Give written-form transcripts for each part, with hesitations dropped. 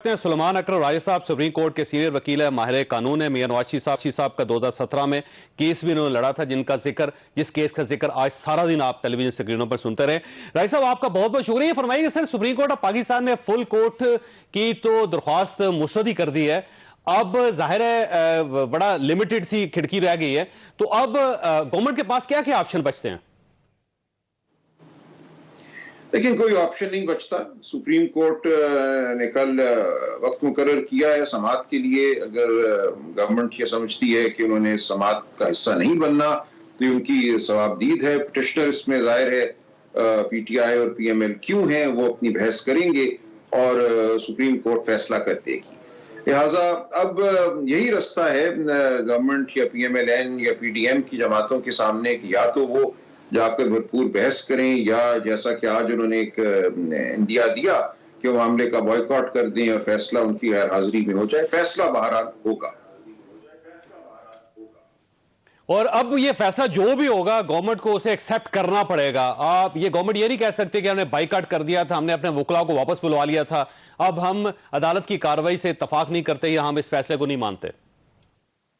रखते हैं। सुलेमान अकरम राजा साहब सुप्रीम कोर्ट के सीनियर वकील है, माहिर कानून है। मियां नवाज साहब का 2017 में केस भी उन्होंने लड़ा था, जिस केस का जिक्र आज सारा दिन आप टेलीविजन स्क्रीनों पर सुनते रहे। राजा साहब, आपका बहुत बहुत शुक्रिया। फरमाइए sir, supreme court of Pakistan ने फुल कोर्ट की तो दरख्वास्त मुस्तरद कर दी है, अब जाहिर है बड़ा लिमिटेड सी खिड़की रह गई है, तो अब गवर्नमेंट के पास क्या क्या ऑप्शन बचते हैं? लेकिन कोई ऑप्शन नहीं बचता। सुप्रीम कोर्ट ने कल वक्त मुकर्रर किया है समाअत के लिए। अगर गवर्नमेंट ये समझती है कि उन्होंने समाअत का हिस्सा नहीं बनना तो ये उनकी सवाबदीद है। पिटिशनर इसमें जाहिर है पीटीआई और पीएमएल क्यों हैं, वो अपनी बहस करेंगे और सुप्रीम कोर्ट फैसला कर देगी। लिहाजा अब यही रास्ता है गवर्नमेंट या पीएमएलएन या पीडीएम की जमातों के सामने कि या तो वो जाकर भरपूर बहस करें या जैसा कि आज उन्होंने एक इंदिया दिया कि वो मामले का बॉयकॉट कर दें और फैसला उनकी गैर हाजिरी में हो जाए। फैसला बहरहाल होगा और अब ये फैसला जो भी होगा गवर्नमेंट को उसे एक्सेप्ट करना पड़ेगा। आप ये गवर्नमेंट ये नहीं कह सकते कि हमने बाइकआउट कर दिया था, हमने अपने वकलाओं को वापस बुलवा लिया था, अब हम अदालत की कार्रवाई से इत्तफाक नहीं करते या हम इस फैसले को नहीं मानते।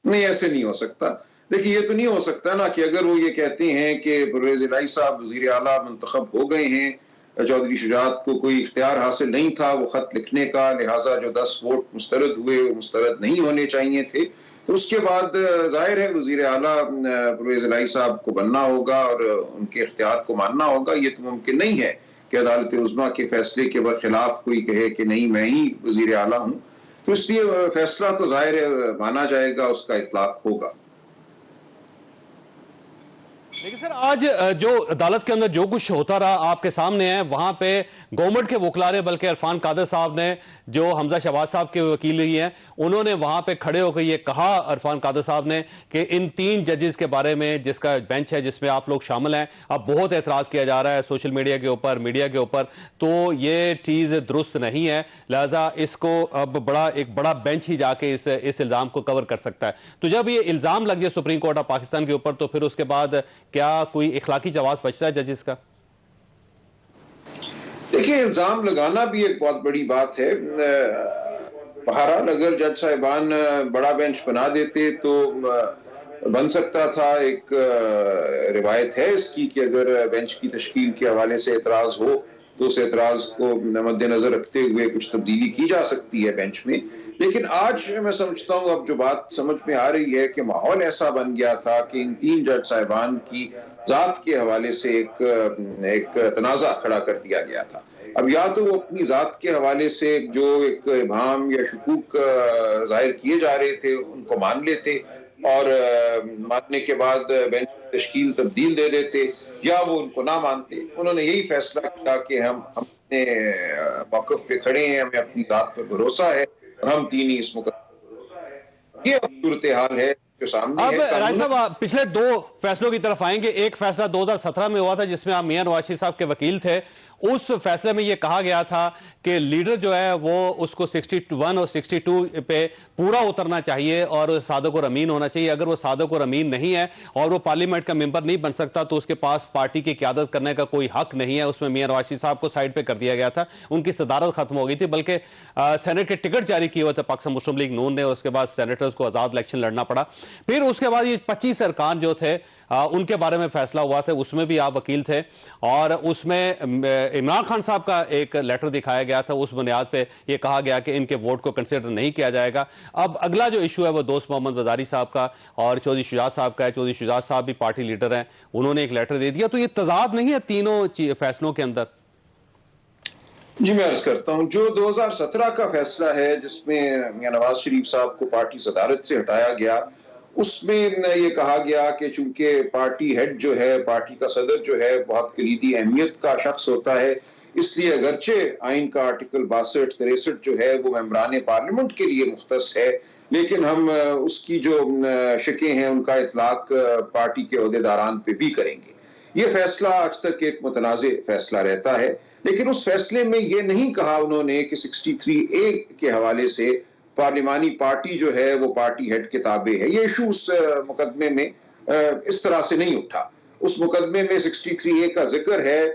नहीं, ऐसे नहीं हो सकता। देखिए, ये तो नहीं हो सकता ना कि अगर वो ये कहते हैं कि परवेज इलाही साहब वजीर आला मुंतखब हो गए हैं, चौधरी शुजात को कोई इख्तियार हासिल नहीं था वो खत लिखने का, लिहाजा जो 10 वोट मुस्तरद हुए वो मुस्तरद नहीं होने चाहिए थे। तो उसके बाद जाहिर है वजीर आला परवेज इलाही साहब को बनना होगा और उनके इख्तियार को मानना होगा। ये तो मुमकिन नहीं है कि अदालत उज़्मा के फैसले के बरखिलाफ कोई कहे कि नहीं मैं ही वजीर आला हूँ। तो इसलिए फैसला तो जाहिर है माना जाएगा, उसका इतलाक होगा। लेकिन सर, आज जो अदालत के अंदर जो कुछ होता रहा आपके सामने है, वहां पे गवर्नमेंट के वकला ने, बल्कि इरफान कादर साहब ने जो हमजा शहबाज साहब के वकील ही हैं, उन्होंने वहां पे खड़े होकर ये कहा, इरफान कादर साहब ने, कि इन 3 जजेस के बारे में जिसका बेंच है जिसमें आप लोग शामिल हैं, अब बहुत एतराज किया जा रहा है सोशल मीडिया के ऊपर, मीडिया के ऊपर, तो ये चीज दुरुस्त नहीं है, लिहाजा इसको अब एक बड़ा बेंच ही जाके इस इल्जाम को कवर कर सकता है। तो जब ये इल्जाम लग जाए सुप्रीम कोर्ट ऑफ पाकिस्तान के ऊपर, तो फिर उसके बाद क्या कोई इखलाकी जवाब बचता है जजेस का? देखिए, इल्जाम लगाना भी एक बहुत बड़ी बात है। बहरहाल अगर जज साहिबान बड़ा बेंच बना देते तो बन सकता था। एक रिवायत है इसकी कि अगर बेंच की तश्कील के हवाले से एतराज हो तो उस एतराज को मद्देनजर रखते हुए कुछ तब्दीली की जा सकती है बेंच में। लेकिन आज मैं समझता हूँ अब जो बात समझ में आ रही है कि माहौल ऐसा बन गया था कि इन 3 जज साहिबान की जात के हवाले से एक तनाजा खड़ा कर दिया गया था। अब या तो वो अपनी जात के हवाले से जो एक इबाहम या शुकूक जाहिर किए जा रहे थे उनको मान लेते और मानने के बाद बेंच की तश्कील तब्दील दे देते, या वो उनको ना मानते। उन्होंने यही फैसला किया कि हम अपने मौक़िफ़ पे खड़े हैं, हमें अपनी जात पर भरोसा है और हम 3 ही इस मुकदमे। ये अब सूरत हाल है जो सामने है। अब राय साहब, पिछले 2 फैसलों की तरफ आएंगे। एक फैसला 2017 में हुआ था जिसमें आप मियां नवाज साहब के वकील थे। उस फैसले में यह कहा गया था कि लीडर जो है वो उसको 61 और 62 पे पूरा उतरना चाहिए और सादक और अमीन होना चाहिए। अगर वो सादक और अमीन नहीं है और वो पार्लियामेंट का मेंबर नहीं बन सकता तो उसके पास पार्टी की क़यादत करने का कोई हक नहीं है। उसमें मियां नवाज साहब को साइड पे कर दिया गया था, उनकी सदारत खत्म हो गई थी, बल्कि सेनेट के टिकट जारी किए हुए थे पाकिस्तान मुस्लिम लीग नून ने। उसके बाद सेनेटर्स को आज़ाद इलेक्शन लड़ना पड़ा। फिर उसके बाद ये 25 अरकान जो थे उनके बारे में फैसला हुआ था, उसमें भी आप वकील थे और उसमें इमरान खान साहब का एक लेटर दिखाया गया था। उस बुनियाद पे ये कहा गया कि इनके वोट को कंसिडर नहीं किया जाएगा। अब अगला जो इशू है वो दोस्त मोहम्मद वजारी साहब का और चौधरी शुजात साहब का है। चौधरी शुजात साहब भी पार्टी लीडर हैं, उन्होंने एक लेटर दे दिया। तो ये तजाद नहीं है तीनों फैसलों के अंदर? जी, मैं अर्ज करता हूँ, जो 2017 का फैसला है जिसमें मियां नवाज शरीफ साहब को पार्टी सदारत से हटाया गया, उसमें ये कहा गया कि चूंकि पार्टी हेड जो है, पार्टी का सदर जो है बहुत कलीदी अहमियत का शख्स होता है, इसलिए अगरचे आइन का आर्टिकल 62-63 जो है वो मेंबरान पार्लियामेंट के लिए मुख्तस है, लेकिन हम उसकी जो शकें हैं उनका इतलाक पार्टी के ओहदेदारान पे भी करेंगे। ये फैसला आज तक एक मुतनाज़े फैसला रहता है, लेकिन उस फैसले में ये नहीं कहा उन्होंने कि 63A के हवाले से पार्लिमानी पार्टी जो है वो पार्टी हेड के ताबे है। ये इशू उस मुकदमे में इस तरह से नहीं उठा। उस मुकदमे में 63A का जिक्र है,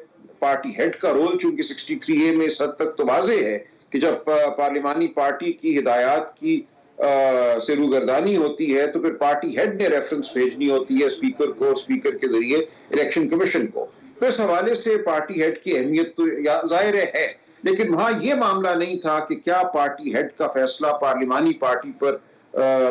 पार्टी हेड का रोल चूंकि 63A में इस हद तक तो वाज़ेह है कि जब पार्लिमानी पार्टी की हिदायत की से रूगर्दानी होती है तो फिर पार्टी हेड ने रेफरेंस भेजनी होती है स्पीकर को, स्पीकर के जरिए इलेक्शन कमीशन को। तो इस हवाले से पार्टी हेड की अहमियत तो जाहिर है, लेकिन वहां यह मामला नहीं था कि क्या पार्टी हेड का फैसला पार्लिमानी पार्टी पर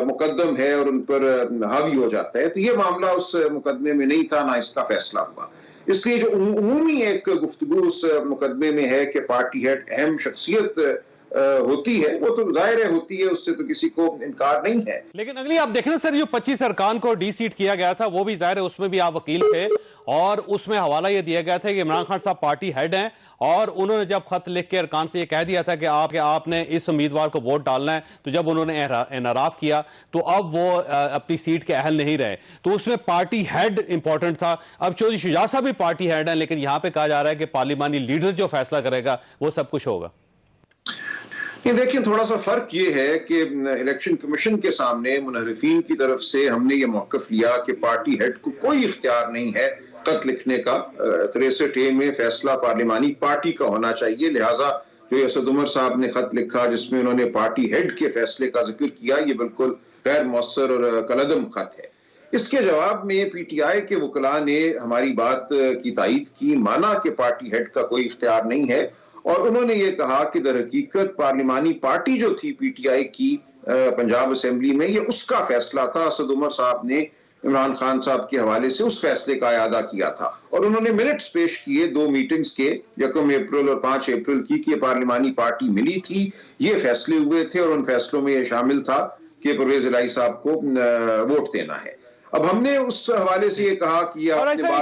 मुकदम है और उन पर हावी हो जाता है। तो ये मामला उस मुकदमे में नहीं था, ना इसका फैसला हुआ। इसलिए जो उमूमी एक गुफ्तगू उस मुकदमे में है कि पार्टी हेड अहम शख्सियत होती है, वो तो जाहिर होती है, उससे तो किसी को इनकार नहीं है। लेकिन अगली आप देखें सर, जो 25 अरकान को डी सीट किया गया था वो भी जाहिर है उसमें भी आप वकील थे और उसमें हवाला यह दिया गया था कि इमरान खान साहब पार्टी हेड हैं और उन्होंने जब खत लिख के अरकान से ये कह दिया था कि आपने इस उम्मीदवार को वोट डालना है, तो जब उन्होंने एनराफ किया तो अब वो अपनी सीट के अहल नहीं रहे, तो उसमें पार्टी हेड इंपॉर्टेंट था। अब चौधरी शुजा साहब भी पार्टी हेड है, लेकिन यहां पर कहा जा रहा है कि पार्लिमानी लीडर जो फैसला करेगा वो सब कुछ होगा। ये देखिए, थोड़ा सा फर्क ये है कि इलेक्शन कमीशन के सामने मुनहरिफीन की तरफ से हमने ये मौकफ लिया कि पार्टी हेड को कोई इख्तियार नहीं है खत लिखने का। 63A में फैसला पार्लिमानी पार्टी का होना चाहिए, लिहाजा जो असद उमर साहब ने खत लिखा जिसमें उन्होंने पार्टी हेड के फैसले का जिक्र किया, ये बिल्कुल गैर मौसर और कलदम खत है। इसके जवाब में पीटीआई के वकला ने हमारी बात की तायीद की, माना कि पार्टी हेड का कोई इख्तियार नहीं है और उन्होंने ये कहा कि दर हकीकत पार्लिमानी पार्टी जो थी पीटीआई की पंजाब असेंबली में, ये उसका फैसला था। असद उमर साहब ने इमरान खान साहब के हवाले से उस फैसले का अयादा किया था और उन्होंने मिनट्स पेश किए 2 मीटिंग्स के, 1 अप्रैल और 5 अप्रैल की पार्लिमानी पार्टी मिली थी, ये फैसले हुए थे और उन फैसलों में यह शामिल था कि परवेज इलाही साहब को वोट देना है। अब हमने उस हवाले से ये कहा कि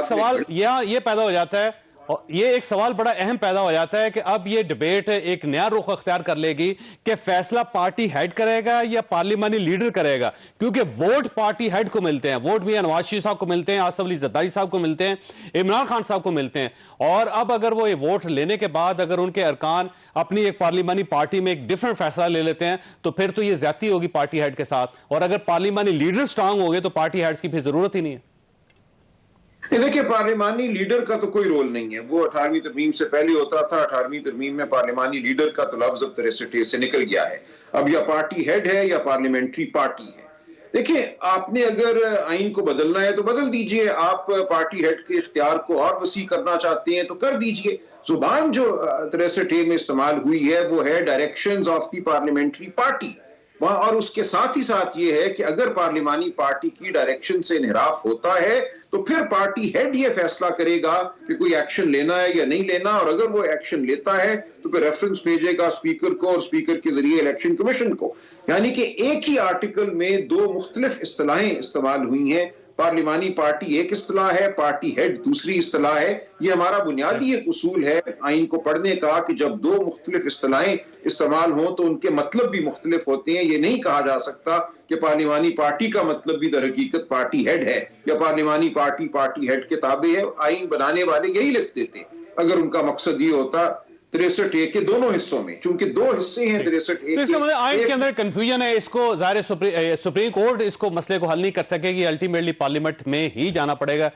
सवाल ये पैदा हो जाता है और ये एक सवाल बड़ा अहम पैदा हो जाता है कि अब ये डिबेट एक नया रुख अख्तियार कर लेगी कि फैसला पार्टी हेड करेगा या पार्लिमानी लीडर करेगा, क्योंकि वोट पार्टी हेड को मिलते हैं, वोट मियां नवाज शरीफ साहब को मिलते हैं, आसिफ अली जरदारी साहब को मिलते हैं, इमरान खान साहब को मिलते हैं। और अब अगर वो ये वोट लेने के बाद अगर उनके अरकान अपनी एक पार्लिमानी पार्टी में एक डिफरेंट फैसला ले लेते हैं तो फिर तो ये ज्यादती होगी पार्टी हेड के साथ, और अगर पार्लिमानी लीडर स्ट्रांग हो गए तो पार्टी हेड्स की फिर जरूरत ही नहीं है। देखिए, पार्लिमानी लीडर का तो कोई रोल नहीं है, वो 18वीं तरमीम से पहले होता था। 18वीं तरमीम में पार्लिमानी लीडर का तो लफ्ज अब 63A से निकल गया है। अब या पार्टी हेड है या पार्लियामेंट्री पार्टी है। देखिए, आपने अगर आइन को बदलना है तो बदल दीजिए, आप पार्टी हेड के इख्तियार को और वसी करना चाहते हैं तो कर दीजिए। जुबान जो 63A में इस्तेमाल हुई है वो है directions of the parliamentary party, और उसके साथ ही साथ ये है कि अगर पार्लिमानी पार्टी की डायरेक्शन से इन्हिराफ होता है तो फिर पार्टी हेड ये फैसला करेगा कि कोई एक्शन लेना है या नहीं लेना, और अगर वो एक्शन लेता है तो फिर रेफरेंस भेजेगा स्पीकर को और स्पीकर के जरिए इलेक्शन कमीशन को। यानी कि एक ही आर्टिकल में 2 मुख्तलिफ इस्तिलाहें इस्तेमाल हुई हैं। पार्लिमानी पार्टी एक इस्तिलाह है, पार्टी हेड दूसरी इस्तिलाह है। ये हमारा बुनियादी एक उसूल है आइन को पढ़ने का कि जब 2 मुख्तलिफ इस्तिलाहें इस्तेमाल हों तो उनके मतलब भी मुख्तलिफ होते हैं। ये नहीं कहा जा सकता कि पार्लिमानी पार्टी का मतलब भी दर हकीकत पार्टी हेड है या पार्लिमानी पार्टी पार्टी हेड के ताबे है। आइन बनाने वाले यही लिखते थे अगर उनका मकसद ये होता 63A के दोनों हिस्सों में, चूंकि 2 हिस्से हैं 63A तो इसका मतलब आइन के अंदर कंफ्यूजन है। इसको जाहिर सुप्रीम कोर्ट इसको मसले को हल नहीं कर सकेगी, अल्टीमेटली पार्लियामेंट में ही जाना पड़ेगा।